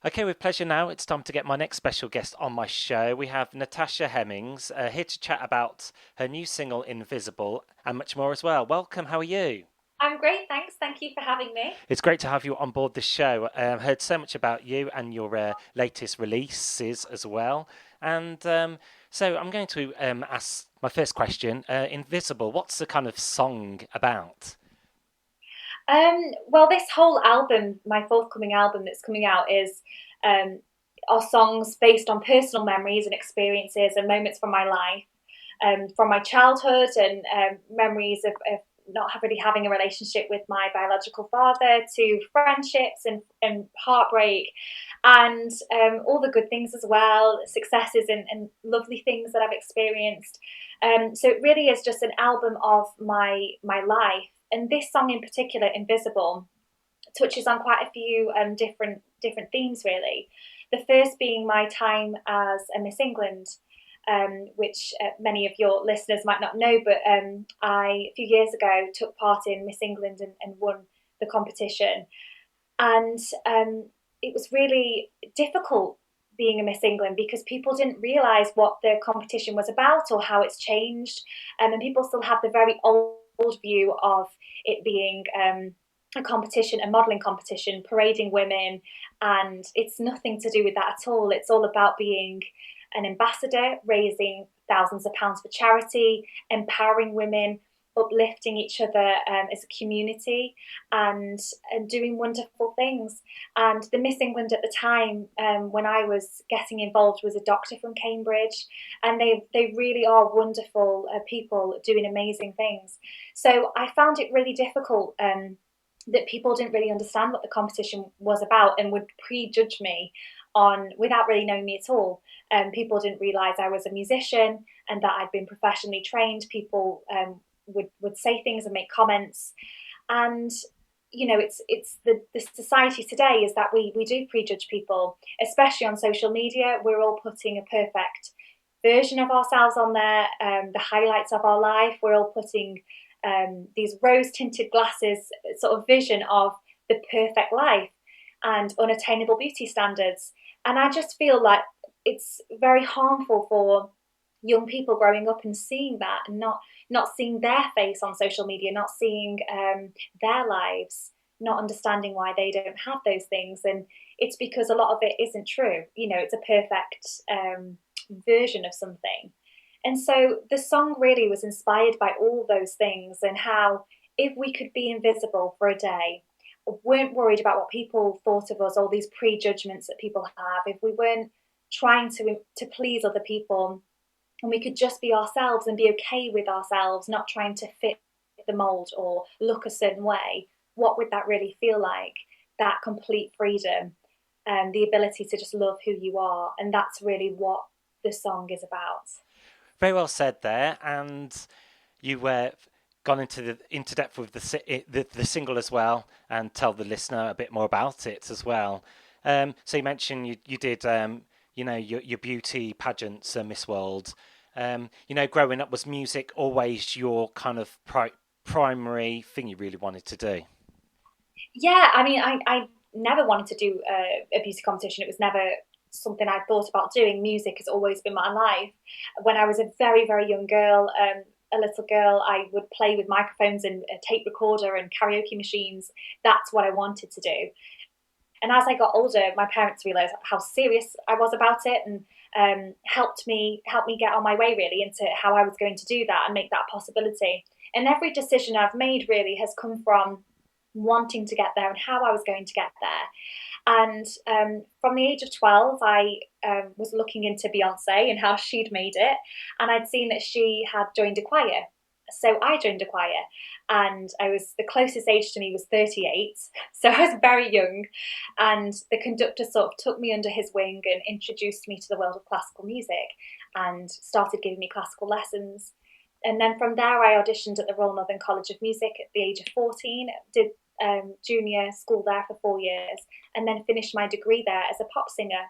Okay, with pleasure now. It's time to get my next special guest on my show. We have Natasha Hemmings here to chat about her new single, Invisible, and much more as well. Welcome, how are you? I'm great, thanks. Thank you for having me. It's great to have you on board the show. Heard so much about you and your latest releases as well. And so I'm going to ask my first question Invisible, what's the kind of song about? Well, this whole album, my forthcoming album that's coming out, is um, are songs based on personal memories and experiences and moments from my life, from my childhood and memories of not really having a relationship with my biological father, to friendships and heartbreak, and all the good things as well, successes and lovely things that I've experienced. So it really is just an album of my life. And this song in particular, Invisible, touches on quite a few different themes really. The first being my time as a Miss England, which many of your listeners might not know, but I a few years ago took part in Miss England and won the competition, and it was really difficult being a Miss England because people didn't realise what the competition was about or how it's changed, and people still have the very old view of it being a competition, a modelling competition, parading women, and it's nothing to do with that at all. It's all about being an ambassador, raising thousands of pounds for charity, empowering women, uplifting each other as a community, and doing wonderful things. And the Miss England at the time, when I was getting involved, was a doctor from Cambridge, and they really are wonderful people doing amazing things. So I found it really difficult. That people didn't really understand what the competition was about and would prejudge me on without really knowing me at all. People didn't realise I was a musician and that I'd been professionally trained. People would say things and make comments, and it's the society today is that we do prejudge people, especially on social media. We're all putting a perfect version of ourselves on there, the highlights of our life. We're all putting these rose tinted glasses sort of vision of the perfect life and unattainable beauty standards. And I just feel like it's very harmful for young people growing up and seeing that, and not seeing their face on social media, not seeing their lives, not understanding why they don't have those things. And it's because a lot of it isn't true. It's a perfect version of something. And so the song really was inspired by all those things, and how if we could be invisible for a day, weren't worried about what people thought of us, all these prejudgments that people have, if we weren't trying to please other people, and we could just be ourselves and be okay with ourselves, not trying to fit the mold or look a certain way, what would that really feel like? That complete freedom and the ability to just love who you are. And that's really what the song is about. Very well said there. And you gone into depth with the single as well, and tell the listener a bit more about it as well. So you mentioned you did your beauty pageants, Miss World. Growing up, was music always your kind of primary thing you really wanted to do? Yeah, I mean, I never wanted to do a beauty competition. It was never something I thought about doing. Music has always been my life. When I was a very, very young girl, a little girl, I would play with microphones and a tape recorder and karaoke machines. That's what I wanted to do. And as I got older, my parents realised how serious I was about it, and helped me get on my way really into how I was going to do that and make that a possibility. And every decision I've made really has come from wanting to get there and how I was going to get there. And from the age of 12, I was looking into Beyonce and how she'd made it. And I'd seen that she had joined a choir. So I joined a choir, and the closest age to me was 38. So I was very young. And the conductor sort of took me under his wing and introduced me to the world of classical music and started giving me classical lessons. And then from there, I auditioned at the Royal Northern College of Music at the age of 14, did junior school there for 4 years, and then finished my degree there as a pop singer.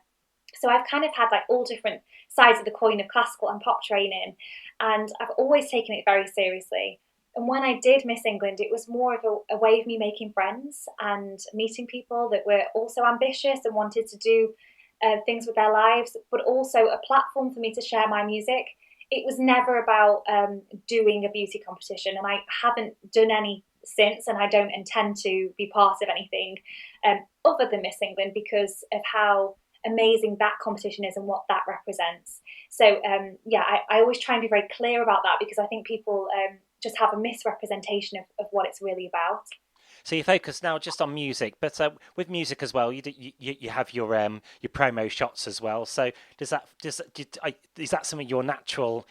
So I've kind of had like all different sides of the coin of classical and pop training, and I've always taken it very seriously. And when I did miss England, it was more of a way of me making friends and meeting people that were also ambitious and wanted to do things with their lives, but also a platform for me to share my music. It was never about doing a beauty competition, and I haven't done any since, and I don't intend to be part of anything other than Miss England because of how amazing that competition is and what that represents. So yeah, I always try and be very clear about that because I think people just have a misrepresentation of what it's really about. So you focus now just on music, but with music as well, you have your promo shots as well. So is that something you're natural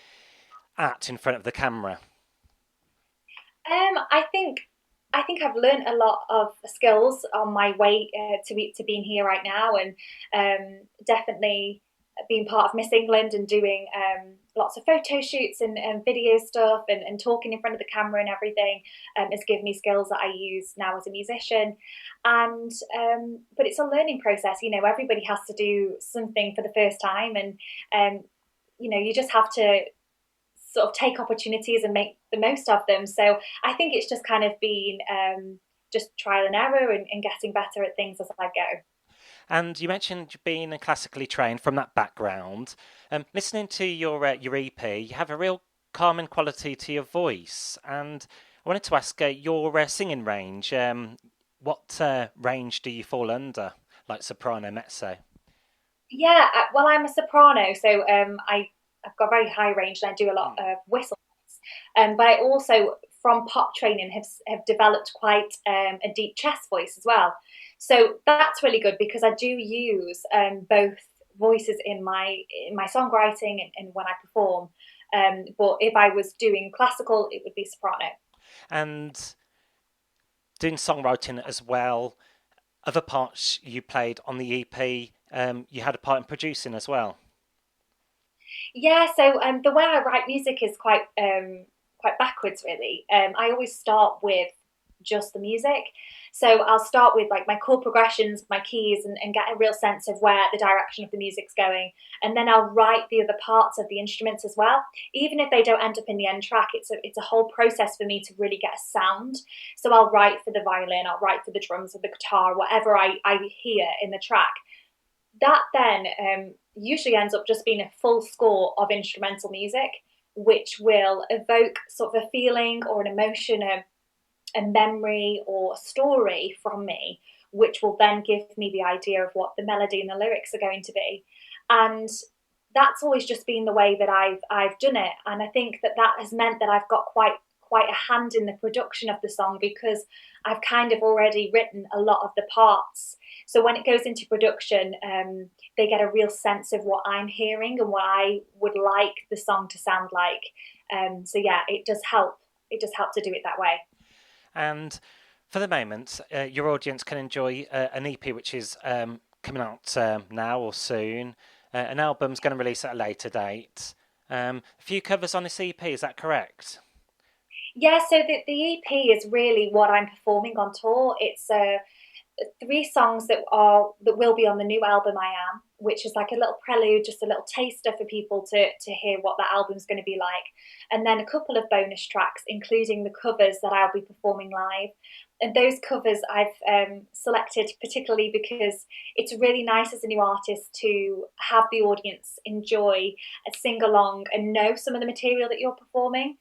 at in front of the camera? I think I've learned a lot of skills on my way to being here right now, and definitely being part of Miss England and doing lots of photo shoots and video stuff and talking in front of the camera and everything has given me skills that I use now as a musician. And but it's a learning process. You know, everybody has to do something for the first time, and you just have to sort of take opportunities and make the most of them. So I think it's just kind of been just trial and error and getting better at things as I go. And you mentioned being classically trained from that background. Listening to your EP, you have a real calming quality to your voice. And I wanted to ask your singing range. What range do you fall under, like soprano, mezzo? Yeah, well, I'm a soprano, so I've got a very high range and I do a lot Mm. of whistles. But I also, from pop training, have developed quite a deep chest voice as well. So that's really good because I do use both voices in my songwriting and when I perform. But if I was doing classical, it would be soprano. And doing songwriting as well. Other parts you played on the EP, you had a part in producing as well. Yeah, so the way I write music is quite backwards, really. I always start with just the music. So I'll start with like my chord progressions, my keys, and get a real sense of where the direction of the music's going. And then I'll write the other parts of the instruments as well. Even if they don't end up in the end track, it's a whole process for me to really get a sound. So I'll write for the violin, I'll write for the drums or the guitar, whatever I hear in the track. That then usually ends up just being a full score of instrumental music, which will evoke sort of a feeling or an emotion, a memory or a story from me, which will then give me the idea of what the melody and the lyrics are going to be. And that's always just been the way that I've done it, and I think that that has meant that I've got quite a hand in the production of the song because I've kind of already written a lot of the parts. So when it goes into production, they get a real sense of what I'm hearing and what I would like the song to sound like. So yeah, it does help. It does help to do it that way. And for the moment, your audience can enjoy an EP which is coming out now or soon. An album's going to release at a later date. A few covers on this EP, is that correct? Yeah, so the EP is really what I'm performing on tour. It's three songs that will be on the new album I Am, which is like a little prelude, just a little taster for people to hear what that album's going to be like, and then a couple of bonus tracks, including the covers that I'll be performing live. And those covers I've selected particularly because it's really nice as a new artist to have the audience enjoy a sing along and know some of the material that you're performing.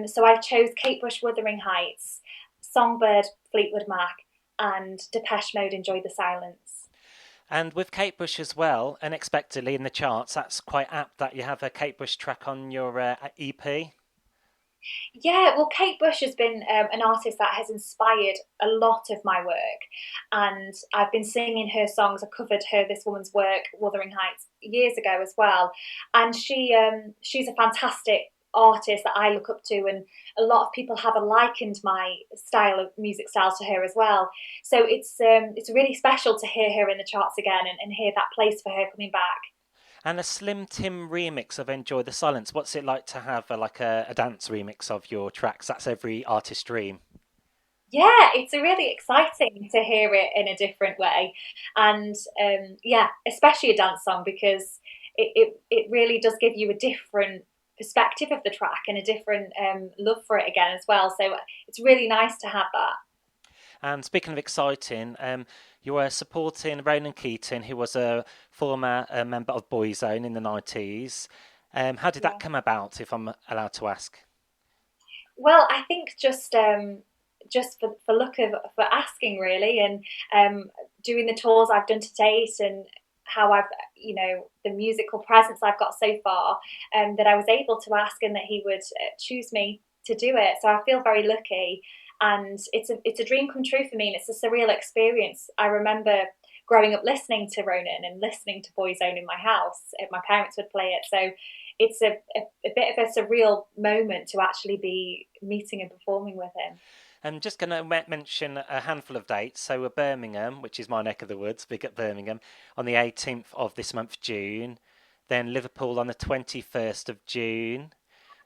So I've chose Kate Bush, Wuthering Heights, Songbird, Fleetwood Mac, and Depeche Mode, Enjoy the Silence. And with Kate Bush as well, unexpectedly in the charts, that's quite apt that you have a Kate Bush track on your EP. Yeah, well, Kate Bush has been an artist that has inspired a lot of my work, and I've been singing her songs. I covered this woman's work, Wuthering Heights, years ago as well, and she's a fantastic artist that I look up to, and a lot of people have likened my style of music style to her as well. So it's really special to hear her in the charts again and hear that place for her coming back. And a Slim Tim remix of Enjoy the Silence. What's it like to have a dance remix of your tracks? That's every artist's dream. Yeah, it's really exciting to hear it in a different way, and yeah, especially a dance song because it really does give you a different perspective of the track and a different love for it again as well. So it's really nice to have that. And speaking of exciting, you were supporting Ronan Keating, who was a former member of Boyzone in the 90s. How did that Yeah. come about, if I'm allowed to ask? Well, I think just for look of for asking really, and doing the tours I've done to date, and how I've the musical presence I've got so far, that I was able to ask and that he would choose me to do it. So I feel very lucky, and it's a dream come true for me, and it's a surreal experience. I remember growing up listening to Ronan and listening to Boyzone in my house. My parents would play it, so it's a bit of a surreal moment to actually be meeting and performing with him. I'm just going to mention a handful of dates. So, Birmingham, which is my neck of the woods, big at Birmingham, on the 18th of this month, June. Then Liverpool on the 21st of June.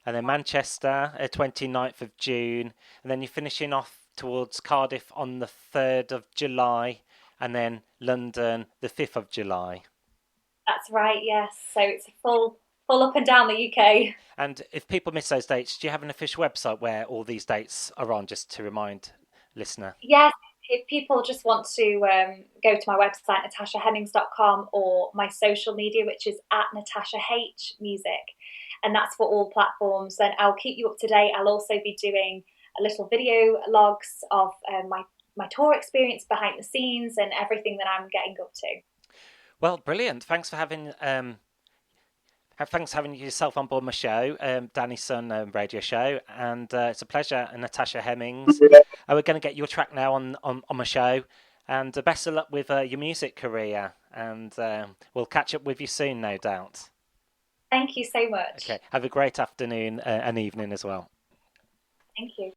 And then Manchester, 29th of June. And then you're finishing off towards Cardiff on the 3rd of July. And then London, the 5th of July. That's right, yes. So it's a full up and down the UK. And if people miss those dates, do you have an official website where all these dates are on, just to remind listener? Yes, if people just want to go to my website, natashahemmings.com, or my social media, which is at Natasha H Music, and that's for all platforms, then I'll keep you up to date. I'll also be doing a little video logs of my tour experience behind the scenes and everything that I'm getting up to. Well, brilliant. Thanks for having yourself on board my show, Danny's Son radio show, and it's a pleasure. And Natasha Hemmings, we're going to get your track now on my show, and best of luck with your music career, and we'll catch up with you soon, no doubt. Thank you so Okay, much. have a great afternoon and evening as well. Thank you.